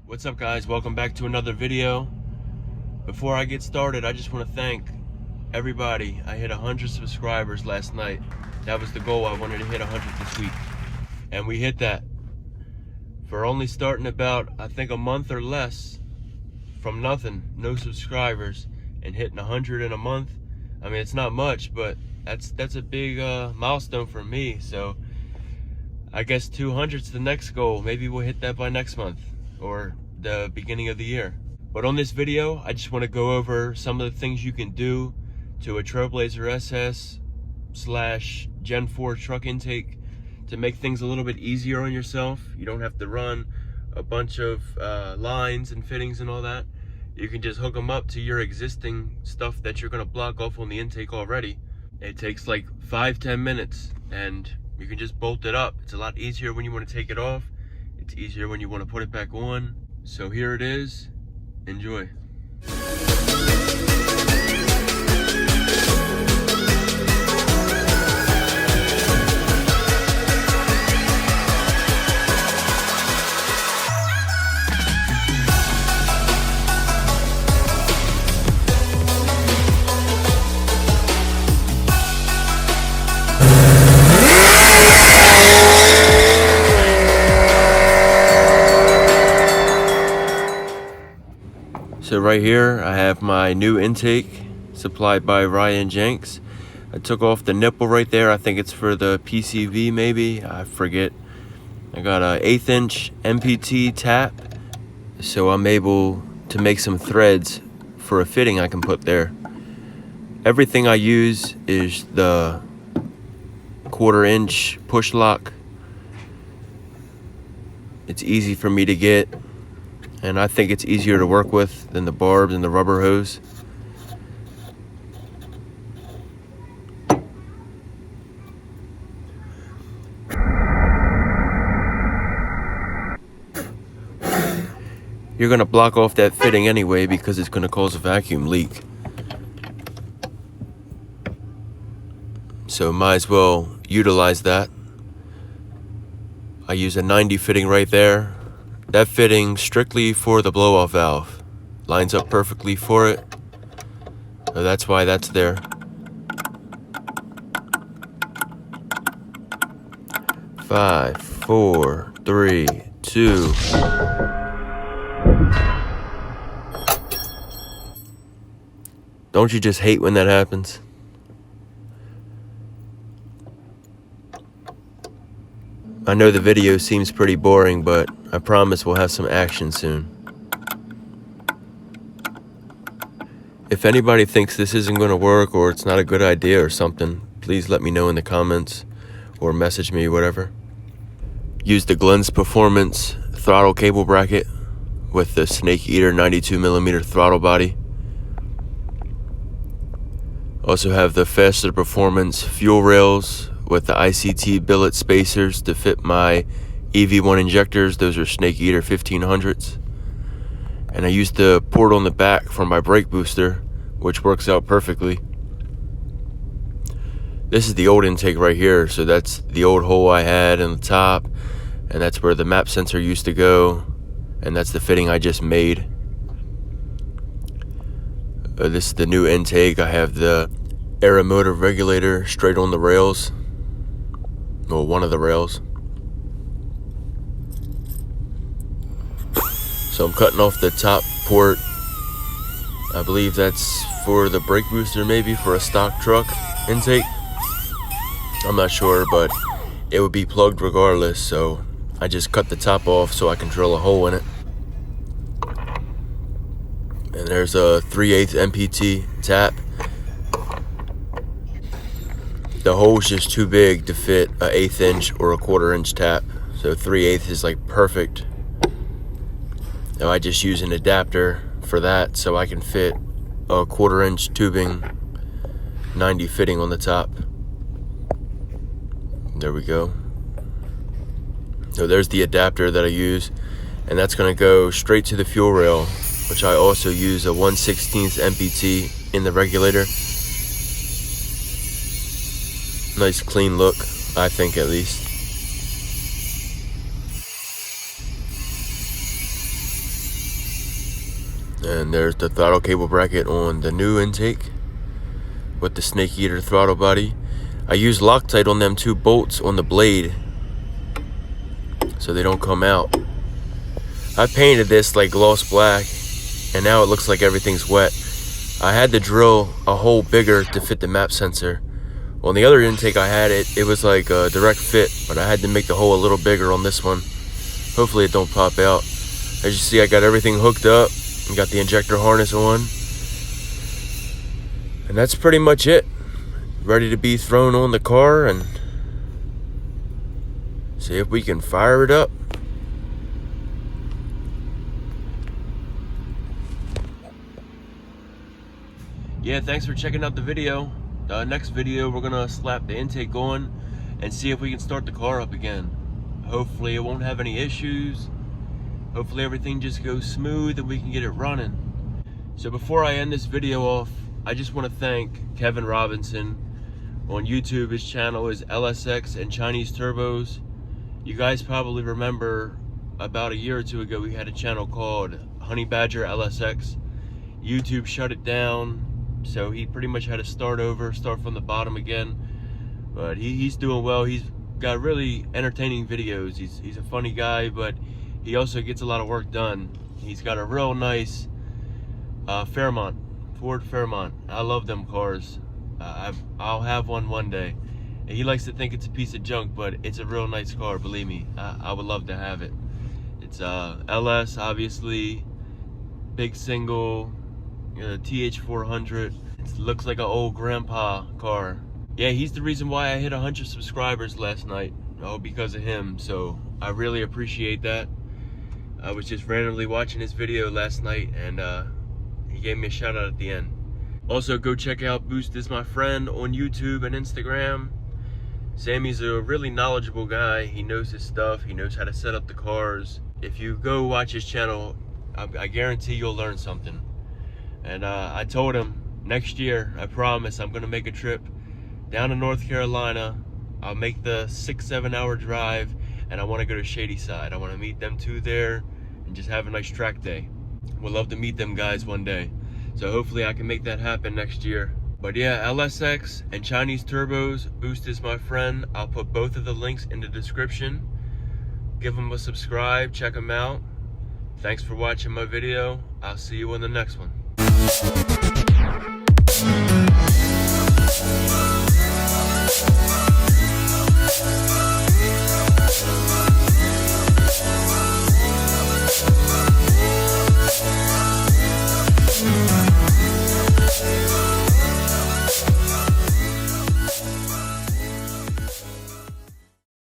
What's up, guys? Welcome back to another video. Before I get started, I just want to thank everybody. I hit 100 subscribers last night. That was the goal. I wanted to hit 100 this week, and we hit that. For only starting about, I think, a month or less from nothing, no subscribers, and hitting 100 in a month. I mean, it's not much, but that's a big milestone for me. So I guess 200's the next goal. Maybe we'll hit that by next month or the beginning of the year. But on this video, I just want to go over some of the things you can do to a Trailblazer SS / Gen 4 truck intake to make things a little bit easier on yourself. You don't have to run a bunch of lines and fittings and all that. You can just hook them up to your existing stuff that you're going to block off on the intake already. It takes like 5-10 minutes and you can just bolt it up. It's a lot easier when you want to take it off. It's easier when you want to put it back on. So here it is. Enjoy. So right here, I have my new intake supplied by Ryan Jenks. I took off the nipple right there. I think it's for the PCV maybe, I forget. I got a 1/8 inch MPT tap, so I'm able to make some threads for a fitting I can put there. Everything I use is the 1/4 inch push lock. It's easy for me to get, and I think it's easier to work with than the barbs and the rubber hose. You're gonna block off that fitting anyway because it's gonna cause a vacuum leak. So might as well utilize that. I use a 90 fitting right there. That fitting strictly for the blow-off valve. Lines up perfectly for it. So that's why that's there. Five, 4, 3, 2. Don't you just hate when that happens? I know the video seems pretty boring, but I promise we'll have some action soon. If anybody thinks this isn't going to work or it's not a good idea or something, please let me know in the comments or message me, whatever. Use the Glenn's Performance throttle cable bracket with the Snake Eater 92mm throttle body. Also have the Faster Performance fuel rails with the ICT billet spacers to fit my EV1 injectors. Those are Snake Eater 1500s. And I used the port on the back for my brake booster, which works out perfectly. This is the old intake right here, so that's the old hole I had in the top, and that's where the map sensor used to go, and that's the fitting I just made. This is the new intake. I have the aero motor regulator straight on the rails. Well, one of the rails. So I'm cutting off the top port. I believe that's for the brake booster, maybe for a stock truck intake. I'm not sure, but it would be plugged regardless, so I just cut the top off so I can drill a hole in it. And there's a 3/8 MPT tap. The hole's just too big to fit a 1/8 inch or a 1/4 inch tap. So 3/8 is like perfect. Now I just use an adapter for that so I can fit a 1/4 inch tubing 90 fitting on the top. There we go. So there's the adapter that I use, and that's gonna go straight to the fuel rail, which I also use a 1/16 MPT in the regulator. Nice clean look, I think, at least. And there's the throttle cable bracket on the new intake with the snake eater throttle body. I use Loctite on them 2 bolts on the blade so they don't come out. I painted this like gloss black, and now it looks like everything's wet. I had to drill a hole bigger to fit the map sensor. On the other intake I had it was like a direct fit, but I had to make the hole a little bigger on this one. Hopefully it don't pop out. As you see, I got everything hooked up and got the injector harness on. And that's pretty much it. Ready to be thrown on the car and see if we can fire it up. Yeah, thanks for checking out the video. Next video, we're gonna slap the intake on and see if we can start the car up again. Hopefully it won't have any issues. Hopefully everything just goes smooth and we can get it running. So before I end this video off, I just want to thank Kevin Robinson on YouTube. His channel is LSx And Chinese Turbos. You guys probably remember about a year or 2 ago we had a channel called Honey Badger LSx. YouTube shut it down, so he pretty much had to start from the bottom again. But he's doing well. He's got really entertaining videos. He's a funny guy, but he also gets a lot of work done. He's got a real nice Fairmont, Ford Fairmont. I love them cars. I'll have one day. And he likes to think it's a piece of junk, but it's a real nice car, believe me. I would love to have it. It's LS, obviously, big single, TH400. It looks like an old grandpa car. Yeah, he's the reason why I hit 100 subscribers last night. Oh, because of him. So I really appreciate that. I was just randomly watching his video last night, and he gave me a shout out at the end. Also, go check out Boostismyfriend on YouTube and Instagram. Sammy's a really knowledgeable guy. He knows his stuff. He knows how to set up the cars. If you go watch his channel, I guarantee you'll learn something. And I told him next year, I promise, I'm gonna make a trip down to North Carolina. I'll make the 6-7 hour drive, and I want to go to Shady Side. I want to meet them 2 there and just have a nice track day. Would love to meet them guys one day. So hopefully I can make that happen next year. But yeah, LSx and Chinese Turbos, Boostismyfriend. I'll put both of the links in the description. Give them a subscribe, check them out. Thanks for watching my video. I'll see you in the next one.